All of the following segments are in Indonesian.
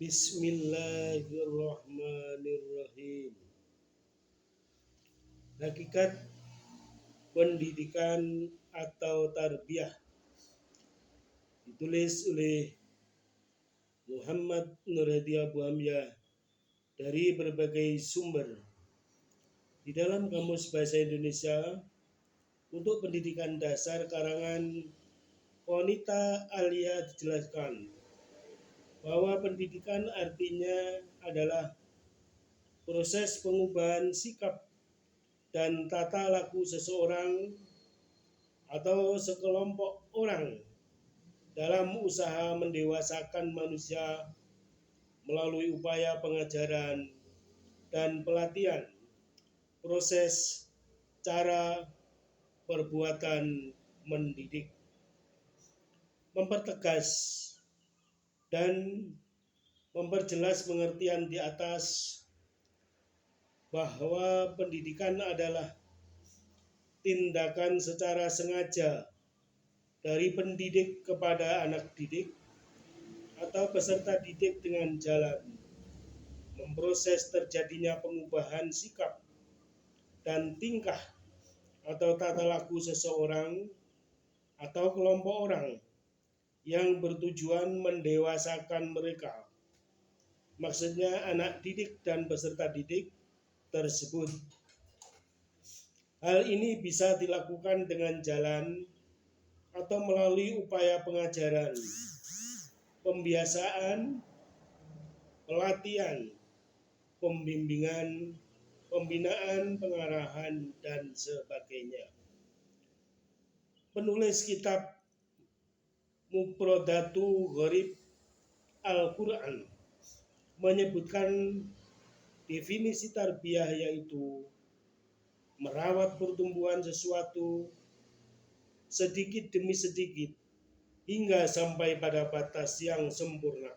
Bismillahirrahmanirrahim. Hakikat pendidikan atau tarbiyah ditulis oleh Muhammad Nur Hadi Abu Hamyah dari berbagai sumber. Di dalam Kamus Bahasa Indonesia untuk pendidikan dasar karangan Qonita Alia dijelaskan bahwa pendidikan artinya adalah proses pengubahan sikap dan tata laku seseorang atau sekelompok orang dalam usaha mendewasakan manusia melalui upaya pengajaran dan pelatihan, proses, cara, perbuatan mendidik, mempertegas dan memperjelas pengertian di atas bahwa pendidikan adalah tindakan secara sengaja dari pendidik kepada anak didik atau peserta didik dengan jalan memproses terjadinya pengubahan sikap dan tingkah atau tata laku seseorang atau kelompok orang yang bertujuan mendewasakan mereka. Maksudnya anak didik dan peserta didik tersebut. Hal ini bisa dilakukan dengan jalan atau melalui upaya pengajaran, pembiasaan, pelatihan, pembimbingan, pembinaan, pengarahan, dan sebagainya. Penulis kitab Mufradatu Gharib Al-Quran menyebutkan definisi tarbiyah yaitu merawat pertumbuhan sesuatu sedikit demi sedikit hingga sampai pada batas yang sempurna.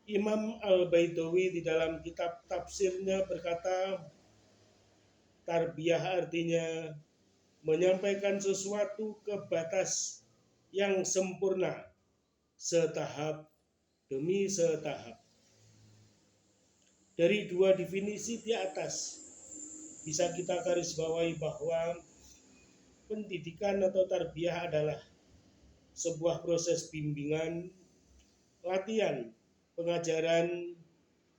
Imam Al-Baidawi di dalam kitab tafsirnya berkata, tarbiyah artinya menyampaikan sesuatu ke batas yang sempurna setahap demi setahap. Dari dua definisi di atas bisa kita garis bawahi bahwa pendidikan atau tarbiyah adalah sebuah proses bimbingan, latihan, pengajaran,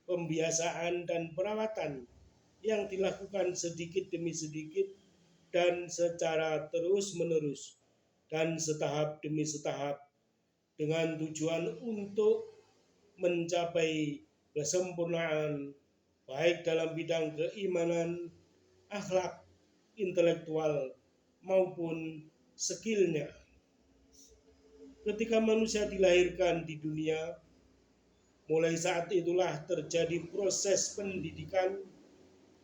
pembiasaan, dan perawatan yang dilakukan sedikit demi sedikit dan secara terus-menerus dan setahap demi setahap dengan tujuan untuk mencapai kesempurnaan baik dalam bidang keimanan, akhlak, intelektual maupun skillnya. Ketika manusia dilahirkan di dunia, mulai saat itulah terjadi proses pendidikan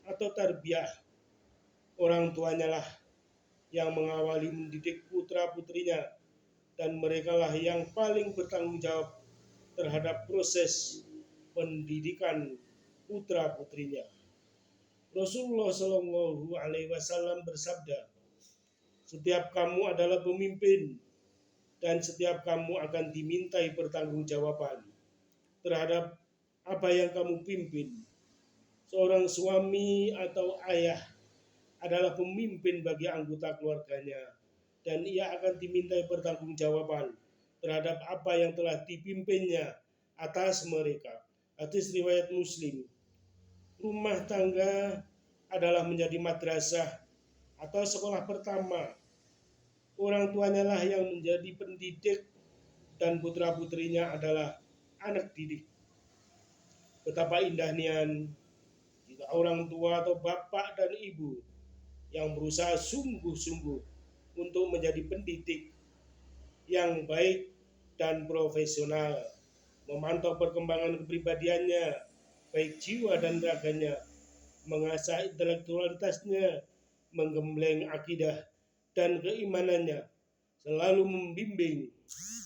atau tarbiyah. Orang tuanya lah yang mengawali mendidik putra-putrinya dan merekalah yang paling bertanggung jawab terhadap proses pendidikan putra-putrinya. Rasulullah Shallallahu Alaihi Wasallam bersabda, setiap kamu adalah pemimpin dan setiap kamu akan dimintai pertanggungjawaban terhadap apa yang kamu pimpin. Seorang suami atau ayah adalah pemimpin bagi anggota keluarganya dan ia akan dimintai pertanggungjawaban terhadap apa yang telah dipimpinnya atas mereka. Hadis riwayat Muslim. Rumah tangga adalah menjadi madrasah atau sekolah pertama. Orang tuanya lah yang menjadi pendidik dan putra-putrinya adalah anak didik. Betapa indahnya jika orang tua atau bapak dan ibu yang berusaha sungguh-sungguh untuk menjadi pendidik yang baik dan profesional, memantau perkembangan kepribadiannya, baik jiwa dan raganya, mengasah intelektualitasnya, menggembleng akidah dan keimanannya, selalu membimbing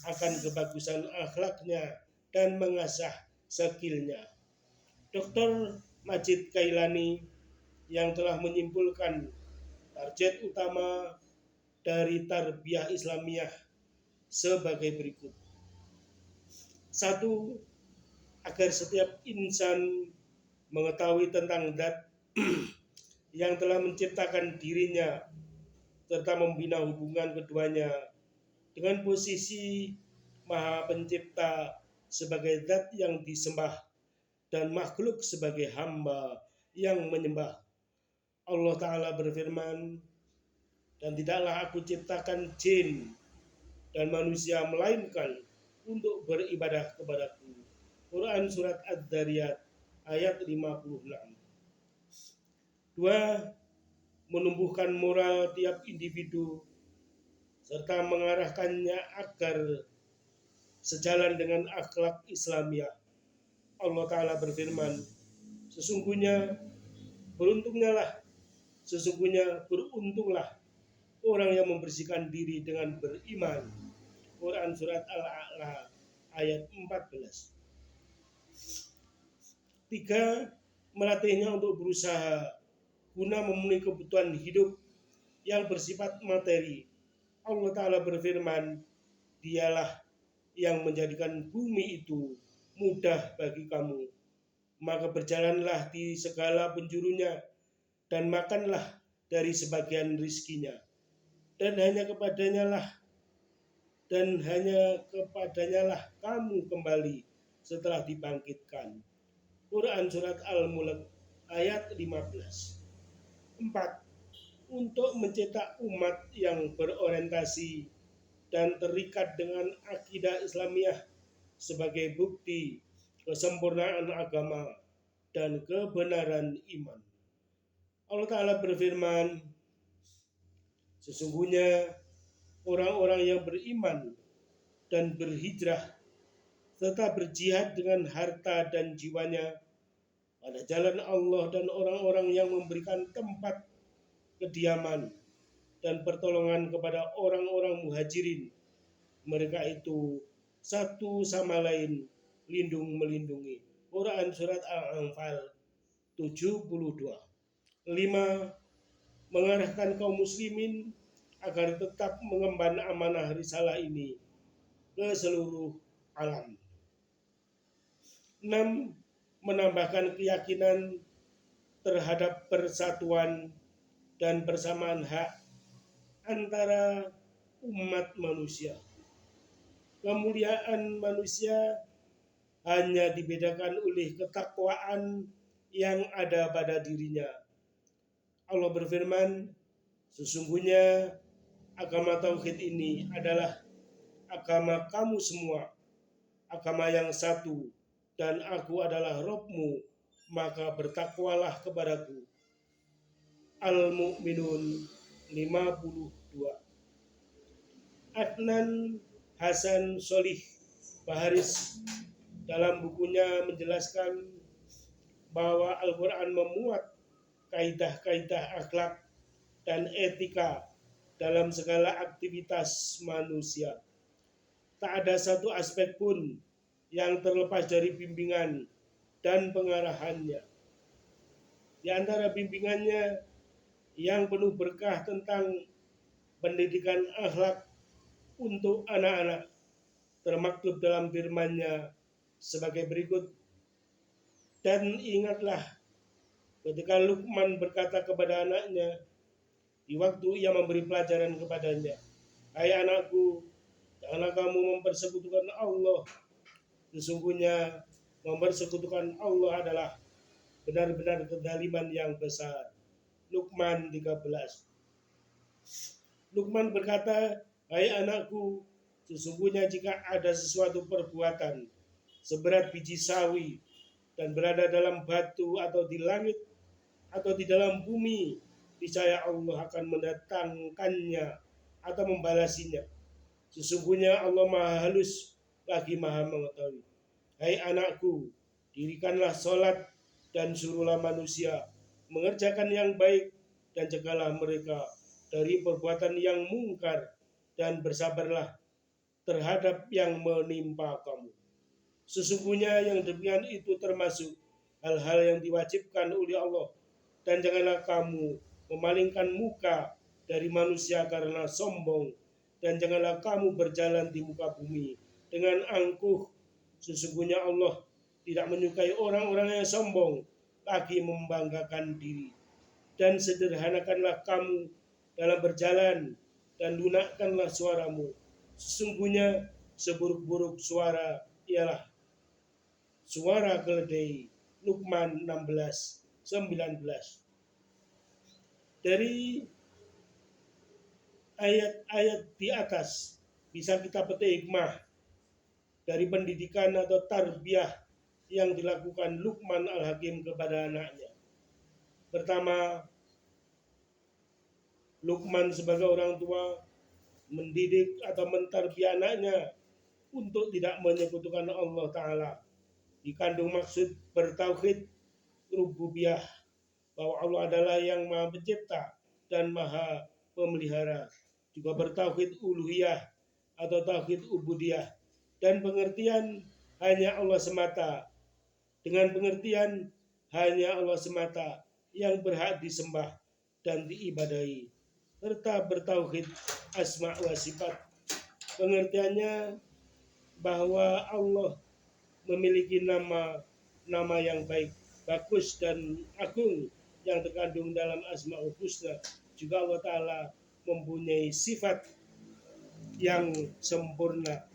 akan kebagusan akhlaknya dan mengasah skillnya. Dr. Majid Kailani yang telah menyimpulkan target utama dari tarbiyah Islamiyah sebagai berikut. 1. agar setiap insan mengetahui tentang zat yang telah menciptakan dirinya serta membina hubungan keduanya dengan posisi Maha Pencipta sebagai zat yang disembah dan makhluk sebagai hamba yang menyembah. Allah Ta'ala berfirman, dan tidaklah aku ciptakan jin dan manusia melainkan untuk beribadah kepadaku. Quran Surat Ad-Dariyat ayat 56. 2. Menumbuhkan moral tiap individu serta mengarahkannya agar sejalan dengan akhlak Islamiyah. Allah Ta'ala berfirman, sesungguhnya beruntunglah orang yang membersihkan diri dengan beriman. Quran Surat Al-A'la ayat 14. 3. Melatihnya untuk berusaha guna memenuhi kebutuhan hidup yang bersifat materi. Allah Ta'ala berfirman, dialah yang menjadikan bumi itu mudah bagi kamu, maka berjalanlah di segala penjurunya dan makanlah dari sebagian rizkinya, dan hanya kepadanya lah kamu kembali setelah dibangkitkan. Quran Surat Al-Mulk ayat 15. 4. Untuk mencetak umat yang berorientasi dan terikat dengan akidah Islamiyah sebagai bukti kesempurnaan agama dan kebenaran iman. Allah Ta'ala berfirman, sesungguhnya orang-orang yang beriman dan berhijrah serta berjihad dengan harta dan jiwanya pada jalan Allah dan orang-orang yang memberikan tempat kediaman dan pertolongan kepada orang-orang muhajirin, mereka itu satu sama lain lindung melindungi. Quran Surat Al-Anfal 72. 5. Mengarahkan kaum muslimin agar tetap mengemban amanah risalah ini ke seluruh alam. 6. Menambahkan keyakinan terhadap persatuan dan persamaan hak antara umat manusia. Kemuliaan manusia hanya dibedakan oleh ketakwaan yang ada pada dirinya. Allah berfirman, sesungguhnya agama tauhid ini adalah agama kamu semua, agama yang satu, dan aku adalah Rabbmu, maka bertakwalah kepadaku. Al-Mu'minun 52. Adnan Hasan Solih Baharis dalam bukunya menjelaskan bahwa Al-Quran memuat kaidah-kaidah akhlak dan etika dalam segala aktivitas manusia. Tak ada satu aspek pun yang terlepas dari bimbingan dan pengarahannya. Di antara bimbingannya yang penuh berkah tentang pendidikan akhlak untuk anak-anak termaktub dalam firman-Nya sebagai berikut. Dan ingatlah ketika Luqman berkata kepada anaknya di waktu ia memberi pelajaran kepadanya, hai anakku, janganlah kamu mempersekutukan Allah. Sesungguhnya mempersekutukan Allah adalah benar-benar kezaliman yang besar. Luqman 13. Luqman berkata, hai anakku, sesungguhnya jika ada sesuatu perbuatan seberat biji sawi dan berada dalam batu atau di langit atau di dalam bumi, niscaya Allah akan mendatangkannya atau membalasinya. Sesungguhnya Allah Maha Halus lagi Maha Mengetahui. Hai anakku, dirikanlah sholat dan suruhlah manusia mengerjakan yang baik dan cegahlah mereka dari perbuatan yang mungkar dan bersabarlah terhadap yang menimpa kamu. Sesungguhnya yang demikian itu termasuk hal-hal yang diwajibkan oleh Allah, dan janganlah kamu memalingkan muka dari manusia karena sombong, dan janganlah kamu berjalan di muka bumi dengan angkuh. Sesungguhnya Allah tidak menyukai orang-orang yang sombong, lagi membanggakan diri. Dan sederhanakanlah kamu dalam berjalan, dan lunakkanlah suaramu. Sesungguhnya seburuk-buruk suara ialah suara keledai. Luqman 16:19. Dari ayat-ayat di atas bisa kita petik hikmah dari pendidikan atau tarbiyah yang dilakukan Luqman Al-Hakim kepada anaknya. Pertama, Luqman sebagai orang tua mendidik atau mentarbiyah anaknya untuk tidak menyekutukan Allah Ta'ala. Dikandung maksud bertauhid rububiyah, bahwa Allah adalah yang maha pencipta dan maha pemelihara. Juga bertauhid uluhiyah atau tauhid ubudiyah, dan pengertian hanya Allah semata. Dengan pengertian hanya Allah semata yang berhak disembah dan diibadahi, serta bertauhid asma wa sifat. Pengertiannya bahwa Allah memiliki nama yang baik, bagus dan agung yang terkandung dalam Asmaul Husna. Juga Allah Ta'ala mempunyai sifat yang sempurna